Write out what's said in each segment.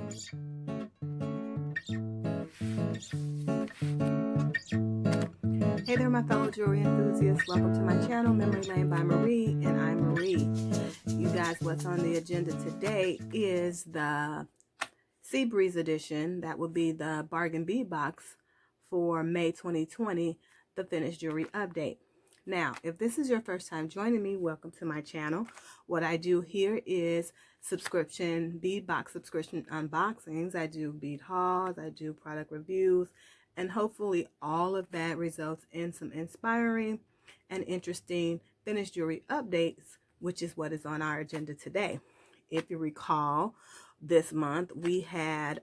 Hey there, my fellow jewelry enthusiasts. Welcome to my channel, Memory Lane by Marie, and I'm Marie. You guys, what's on the agenda today is the Sea Breeze edition. That will be the Bargain Bead Box for May 2020, the finished jewelry update. Now, if this is your first time joining me, welcome to my channel. What I do here is bead box subscription unboxings. I do bead hauls, I do product reviews, and hopefully all of that results in some inspiring and interesting finished jewelry updates, which is what is on our agenda today. If you recall, this month we had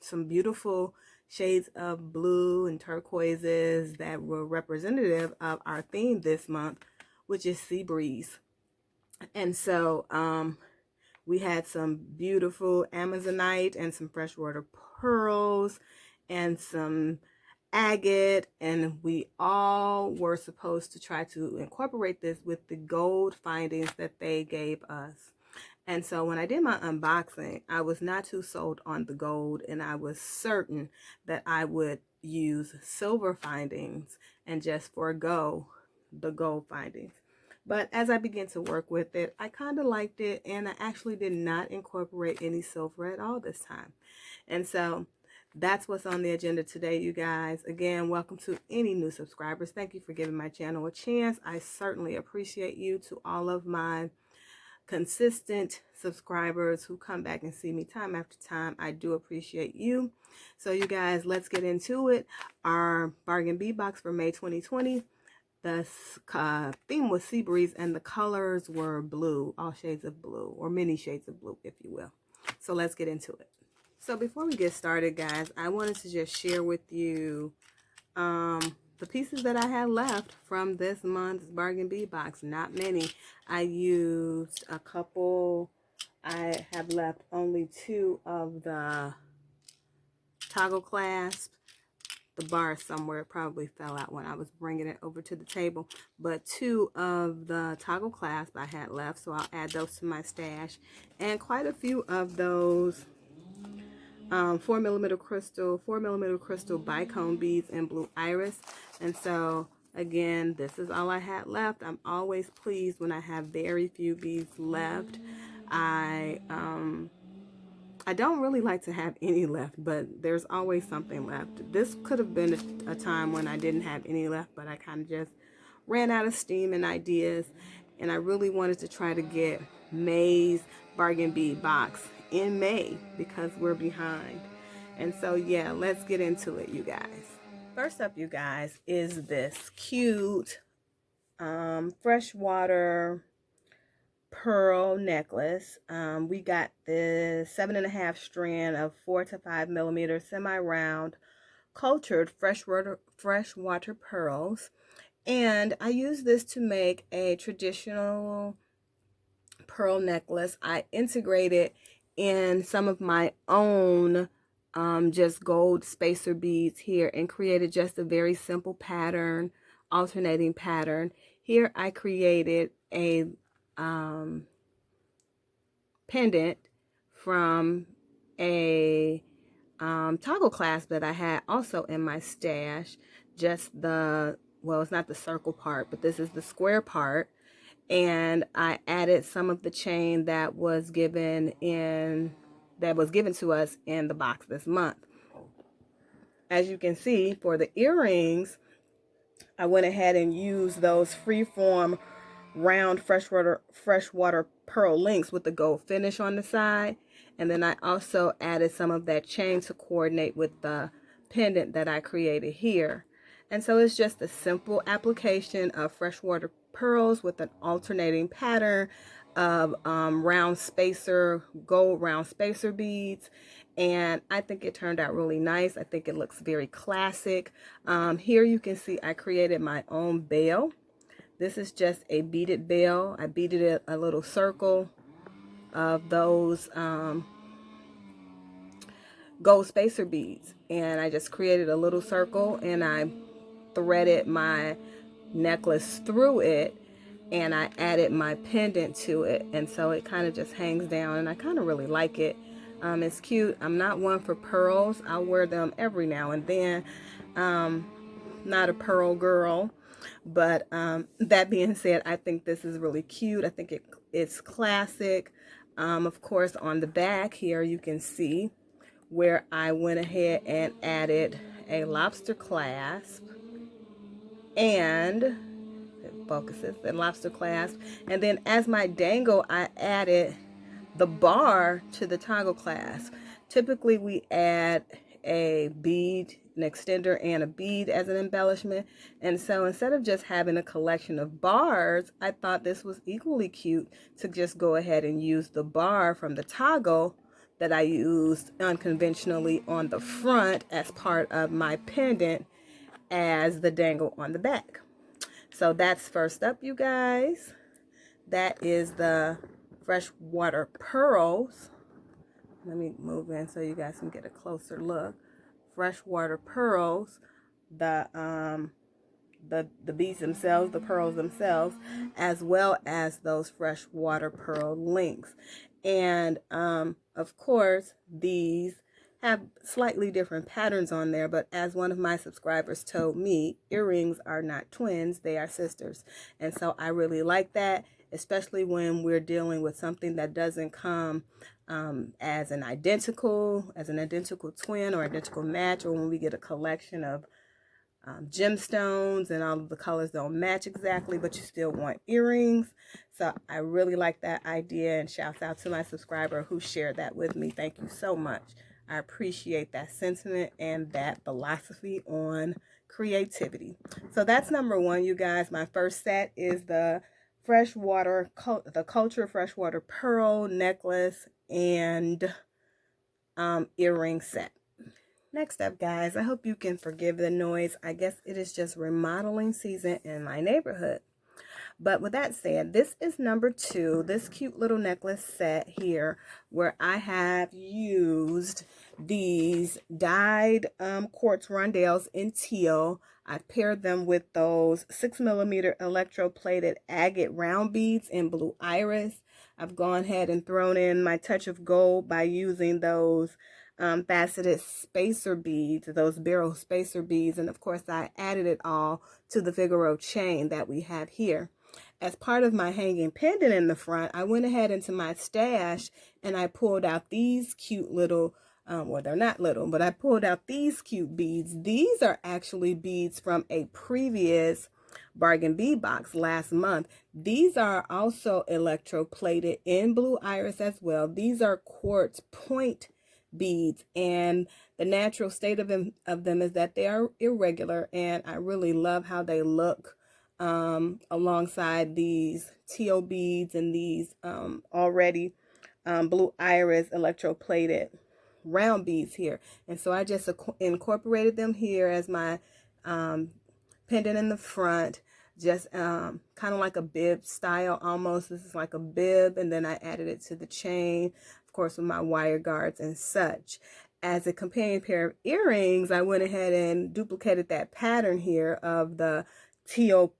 some beautiful shades of blue and turquoises that were representative of our theme this month, which is Sea Breeze. And so we had some beautiful Amazonite and some freshwater pearls and some agate, and we all were supposed to try to incorporate this with the gold findings that they gave us. And so when I did my unboxing, I was not too sold on the gold, and I was certain that I would use silver findings and just forego the gold findings. But as I began to work with it, I kind of liked it, and I actually did not incorporate any silver at all this time. And so that's what's on the agenda today, you guys. Again, welcome to any new subscribers. Thank you for giving my channel a chance. I certainly appreciate you. To all of my consistent subscribers who come back and see me time after time, I do appreciate you. So you guys, let's get into it. Our Bargain Bead Box for May 2020. The theme was Sea Breeze, and the colors were blue, all shades of blue, or many shades of blue, if you will. So let's get into it. So before we get started, guys, I wanted to just share with you the pieces that I had left from this month's Bargain Bead Box. Not many. I used a couple. I have left only 2 of the toggle clasps. The bar somewhere probably fell out when I was bringing it over to the table, but 2 of the toggle clasps I had left, so I'll add those to my stash, and quite a few of those 4mm crystal bicone beads in blue iris. And so again, this is all I had left. I'm always pleased when I have very few beads left. I don't really like to have any left, but there's always something left. This could have been a time when I didn't have any left, but I kind of just ran out of steam and ideas, and I really wanted to try to get May's Bargain Bead Box in May because we're behind. And so yeah, let's get into it, you guys. First up, you guys, is this cute freshwater pearl necklace. We got this 7.5 strand of 4 to 5mm semi-round cultured freshwater pearls, and I use this to make a traditional pearl necklace. I integrated in some of my own just gold spacer beads here and created just a very simple pattern, alternating pattern. Here I created a pendant from a toggle clasp that I had also in my stash. Just the, well, it's not the circle part, but this is the square part, and I added some of the chain that was given to us in the box this month. As you can see, for the earrings, I went ahead and used those freeform round freshwater pearl links with the gold finish on the side, and then I also added some of that chain to coordinate with the pendant that I created here. And so it's just a simple application of freshwater pearls with an alternating pattern of gold round spacer beads, and I think it turned out really nice. I think it looks very classic. Here you can see I created my own bell. This is just a beaded bell. I beaded it a little circle of those gold spacer beads, and I just created a little circle, and I threaded my necklace through it, and I added my pendant to it, and so it kind of just hangs down, and I kind of really like it. It's cute. I'm not one for pearls. I'll wear them every now and then. Not a pearl girl. But that being said, I think this is really cute. I think it's classic. Of course, on the back here, you can see where I went ahead and added a lobster clasp, and it focuses, the lobster clasp. And then as my dangle, I added the bar to the toggle clasp. Typically, we add a bead, an extender, and a bead as an embellishment. And so instead of just having a collection of bars, I thought this was equally cute to just go ahead and use the bar from the toggle that I used unconventionally on the front as part of my pendant as the dangle on the back. So that's first up, you guys. That is the Freshwater pearls. Let me move in so you guys can get a closer look. Freshwater pearls, the beads themselves, the pearls themselves, as well as those freshwater pearl links. And of course, these have slightly different patterns on there, but as one of my subscribers told me, earrings are not twins, they are sisters. And so I really like that, especially when we're dealing with something that doesn't come as an identical twin or identical match, or when we get a collection of gemstones and all of the colors don't match exactly, but you still want earrings. So I really like that idea, and shouts out to my subscriber who shared that with me. Thank you so much. I appreciate that sentiment and that philosophy on creativity. So that's number one, you guys. My first set is the Culture Freshwater Pearl necklace and earring set. Next up, guys, I hope you can forgive the noise. I guess it is just remodeling season in my neighborhood. But with that said, this is number two, this cute little necklace set here, where I have used these dyed quartz rondelles in teal. I paired them with those 6mm electroplated agate round beads in blue iris. I've gone ahead and thrown in my touch of gold by using those faceted spacer beads, those barrel spacer beads, and of course I added it all to the Figaro chain that we have here. As part of my hanging pendant in the front, I went ahead into my stash and I pulled out these cute little, well, they're not little, but I pulled out these cute beads. These are actually beads from a previous Bargain Bead Box last month. These are also electroplated in blue iris as well. These are quartz point beads, and the natural state of them is that they are irregular, and I really love how they look alongside these teal beads and these already blue iris electroplated round beads here. And so I just incorporated them here as my pendant in the front, just kind of like a bib style almost. This is like a bib, and then I added it to the chain, of course, with my wire guards and such. As a companion pair of earrings, I went ahead and duplicated that pattern here of the teal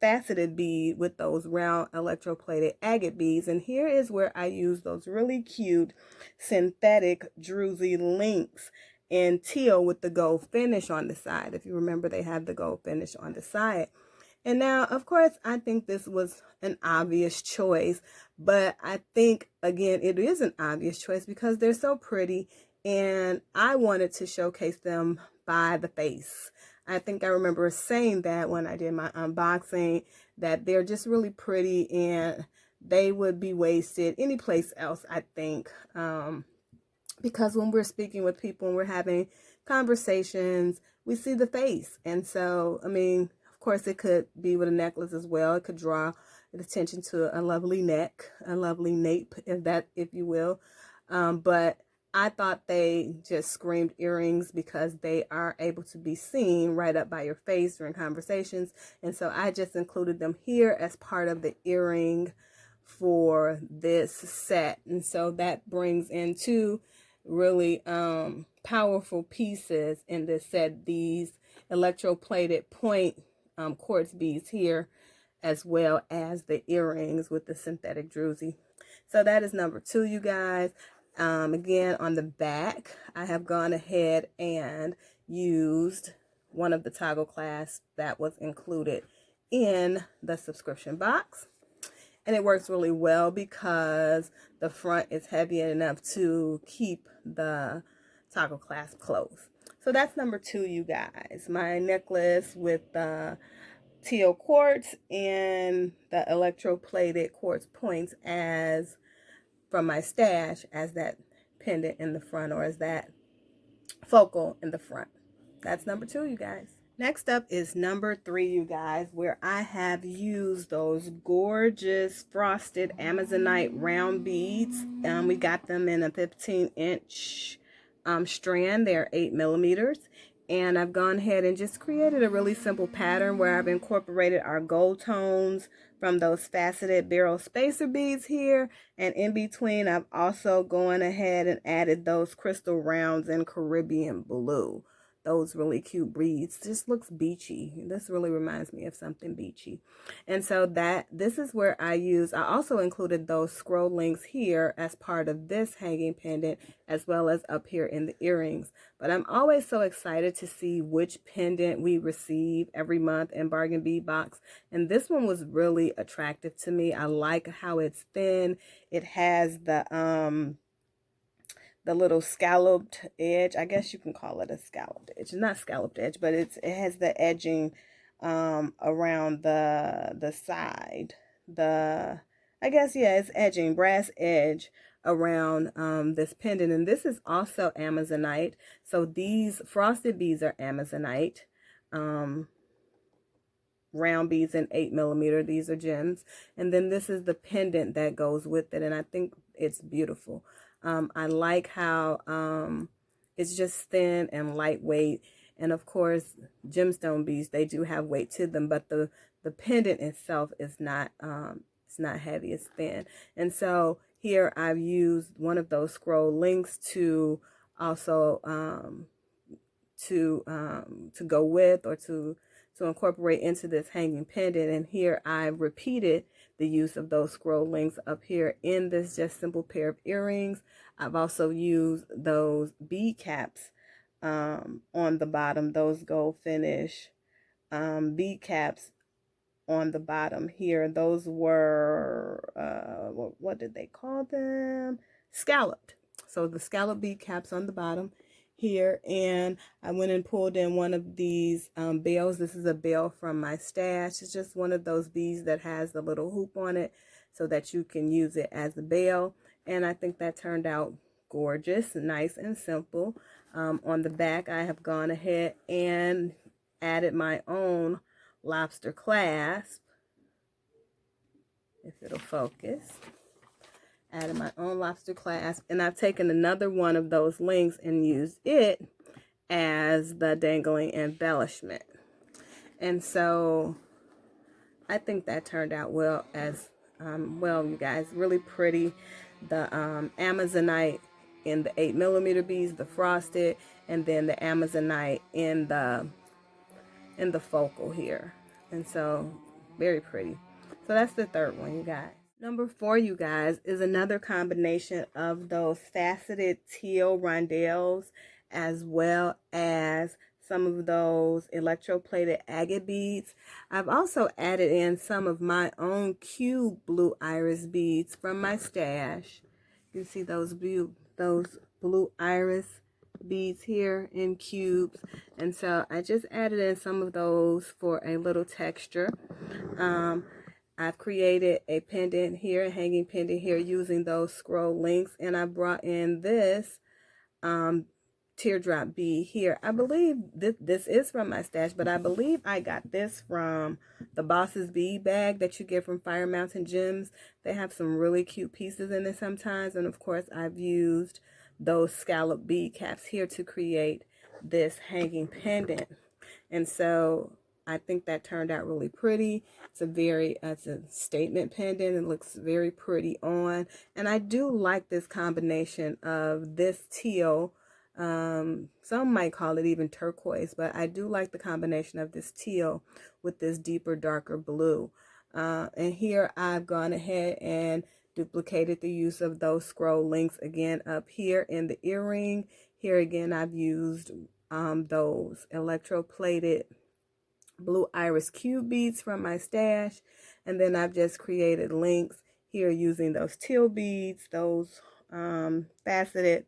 faceted bead with those round electroplated agate beads. And here is where I use those really cute synthetic druzy links in teal with the gold finish on the side. If you remember, they have the gold finish on the side. And now, of course, I think this was an obvious choice, but I think, again, it is an obvious choice because they're so pretty, and I wanted to showcase them by the face. I think I remember saying that when I did my unboxing, that they're just really pretty and they would be wasted anyplace else, I think. Because when we're speaking with people and we're having conversations, we see the face. And so, I mean, of course, it could be with a necklace as well. It could draw attention to a lovely neck, a lovely nape, if you will. But I thought they just screamed earrings because they are able to be seen right up by your face during conversations. And so I just included them here as part of the earring for this set. And so that brings into really powerful pieces in this set, these electroplated point quartz beads here, as well as the earrings with the synthetic druzy. So that is number two, you guys. Again, on the back, I have gone ahead and used one of the toggle clasps that was included in the subscription box. And it works really well because the front is heavy enough to keep the toggle clasp closed. So that's number 2, you guys. My necklace with the teal quartz and the electroplated quartz points as from my stash as that pendant in the front, or as that focal in the front. That's number 2, you guys. Next up is number 3, you guys, where I have used those gorgeous frosted Amazonite round beads. We got them in a 15-inch strand. They're 8 millimeters. And I've gone ahead and just created a really simple pattern where I've incorporated our gold tones from those faceted barrel spacer beads here. And in between, I've also gone ahead and added those crystal rounds in Caribbean blue. Those really cute beads. Just looks beachy. This really reminds me of something beachy. And so this is where I also included those scroll links here as part of this hanging pendant, as well as up here in the earrings. But I'm always so excited to see which pendant we receive every month in Bargain Bead Box. And this one was really attractive to me. I like how it's thin. It has the little scalloped edge. I guess you can call it a scalloped edge. Not scalloped edge, but it has the edging around the side. I guess, yeah, it's edging, brass edge around this pendant. And this is also Amazonite. So these frosted beads are Amazonite. Round beads in 8 millimeter. These are gems. And then this is the pendant that goes with it. And I think it's beautiful. I like how it's just thin and lightweight. And of course, gemstone beads, they do have weight to them, but the pendant itself is not it's not heavy, it's thin. And so here I've used one of those scroll links to also to go with, or to incorporate into this hanging pendant. And here I've repeated the use of those scroll links up here in this just simple pair of earrings. I've also used those bead caps on the bottom, those gold finish bead caps on the bottom here. Those were, what did they call them? Scalloped. So the scallop bead caps on the bottom here. And I went and pulled in one of these bells. This is a bell from my stash. It's just one of those beads that has the little hoop on it so that you can use it as a bell. And I think that turned out gorgeous, nice and simple. On the back, I have gone ahead and added my own lobster clasp, if it'll focus. Added my own lobster clasp, and I've taken another one of those links and used it as the dangling embellishment. And so I think that turned out well, you guys, really pretty. The Amazonite in the 8 millimeter beads, the frosted, and then the Amazonite in the focal here. And so very pretty. So that's the third one, you guys. Number 4, you guys, is another combination of those faceted teal rondelles, as well as some of those electroplated agate beads. I've also added in some of my own cube blue iris beads from my stash. You can see those blue iris beads here in cubes. And so I just added in some of those for a little texture. I've created a pendant here, a hanging pendant here, using those scroll links, and I brought in this teardrop bead here. I believe this is from my stash, but I believe I got this from the Boss's bead bag that you get from Fire Mountain Gems. They have some really cute pieces in it sometimes, and of course I've used those scallop bead caps here to create this hanging pendant. And so I think that turned out really pretty. It's a statement pendant. It looks very pretty on. And I do like this combination of this teal. Some might call it even turquoise, but I do like the combination of this teal with this deeper, darker blue. And here I've gone ahead and duplicated the use of those scroll links again up here in the earring. Here again, I've used those electroplated blue iris cube beads from my stash, and then I've just created links here using those teal beads, those faceted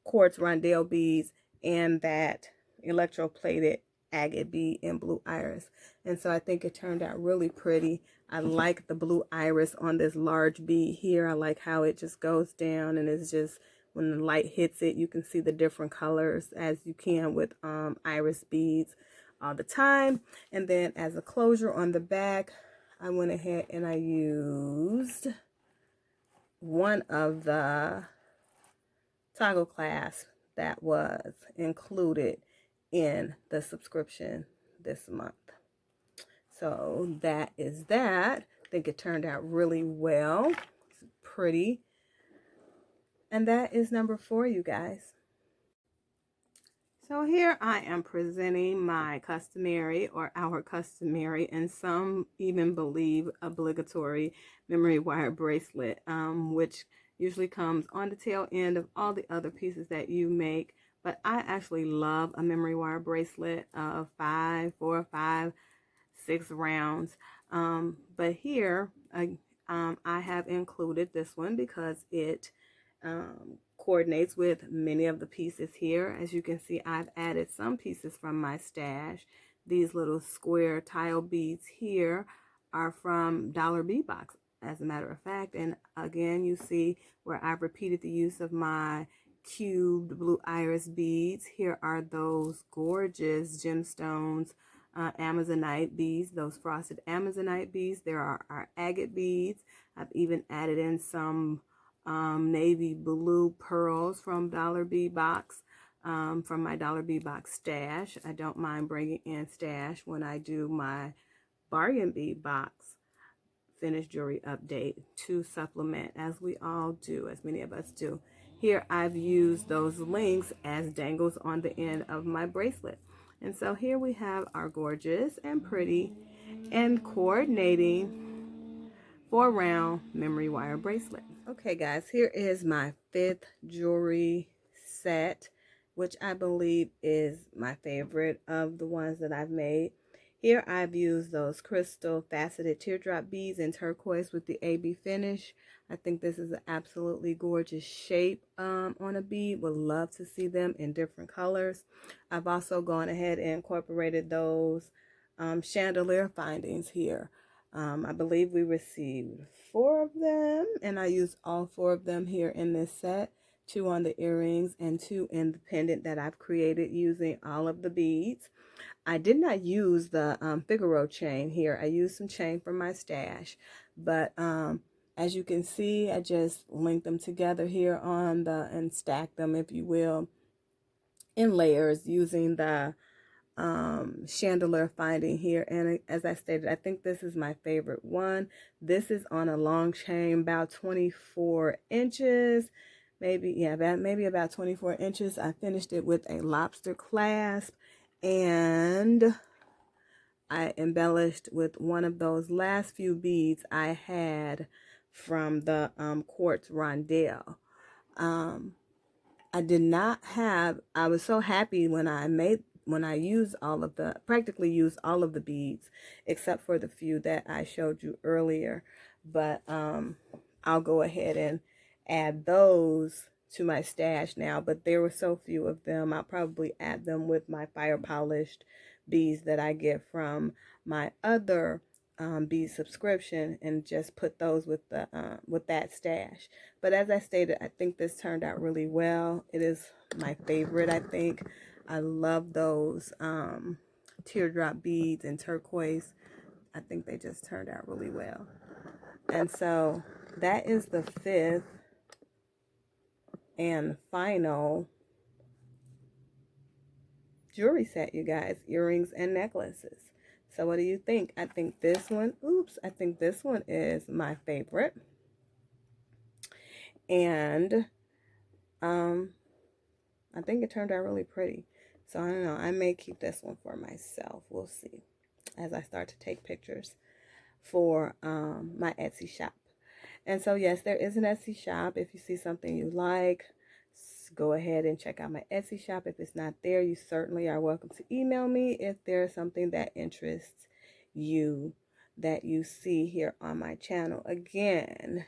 quartz rondelle beads, and that electroplated agate bead in blue iris. And so I think it turned out really pretty. I like the blue iris on this large bead here. I like how it just goes down, and it's just, when the light hits it, you can see the different colors as you can with iris beads all the time. And then as a closure on the back, I went ahead and I used one of the toggle clasps that was included in the subscription this month. So that is that. I think it turned out really well. It's pretty. And that is number 4, you guys. So here I am presenting my customary, or our customary, and some even believe obligatory memory wire bracelet, which usually comes on the tail end of all the other pieces that you make. But I actually love a memory wire bracelet of 4, 5, 6 rounds. But here I have included this one because it coordinates with many of the pieces here. As you can see, I've added some pieces from my stash. These little square tile beads here are from Dollar Bead Box, as a matter of fact. And again, you see where I've repeated the use of my cubed blue iris beads. Here are those gorgeous gemstones, Amazonite beads, those frosted Amazonite beads. There are our agate beads. I've even added in some navy blue pearls from Dollar Bead Box, from my Dollar Bead Box stash. I don't mind bringing in stash when I do my Bargain Bead Box finished jewelry update to supplement, as we all do, as many of us do. Here I've used those links as dangles on the end of my bracelet. And so here we have our gorgeous and pretty and coordinating 4-round memory wire bracelet. Okay guys, here is my 5th jewelry set, which I believe is my favorite of the ones that I've made. Here I've used those crystal faceted teardrop beads in turquoise with the AB finish. I think this is an absolutely gorgeous shape on a bead. Would love to see them in different colors. I've also gone ahead and incorporated those chandelier findings here. I believe we received 4 of them, and I used all 4 of them here in this set. 2 on the earrings and 2 in the pendant that I've created using all of the beads. I did not use the Figaro chain here. I used some chain from my stash, but as you can see, I just linked them together here on and stacked them, if you will, in layers using the chandelier finding here. And as I stated, I think this is my favorite one. This is on a long chain, about 24 inches, maybe about 24 inches. I finished it with a lobster clasp, and I embellished with one of those last few beads I had from the quartz rondelle. I did not have, I was so happy when I used practically used all of the beads, except for the few that I showed you earlier. But I'll go ahead and add those to my stash now, but there were so few of them. I'll probably add them with my fire polished beads that I get from my other bead subscription, and just put those with that stash. But as I stated, I think this turned out really well. It is my favorite, I think. I love those teardrop beads in turquoise. I think they just turned out really well. And so that is the 5th and final jewelry set, you guys. Earrings and necklaces. So what do you think? I think this one is my favorite. And I think it turned out really pretty. So I don't know, I may keep this one for myself. We'll see as I start to take pictures for my Etsy shop. And so, yes, there is an Etsy shop. If you see something you like, go ahead and check out my Etsy shop. If it's not there, you certainly are welcome to email me if there's something that interests you that you see here on my channel. Again,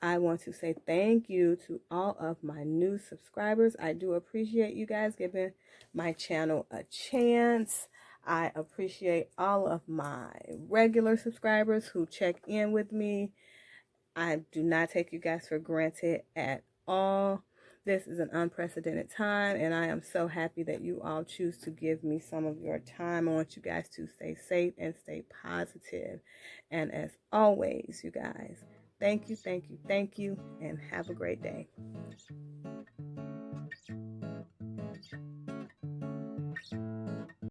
I want to say thank you to all of my new subscribers. I do appreciate you guys giving my channel a chance. I appreciate all of my regular subscribers who check in with me. I do not take you guys for granted at all. This is an unprecedented time, and I am so happy that you all choose to give me some of your time. I want you guys to stay safe and stay positive. And as always, you guys, thank you, thank you, thank you, and have a great day.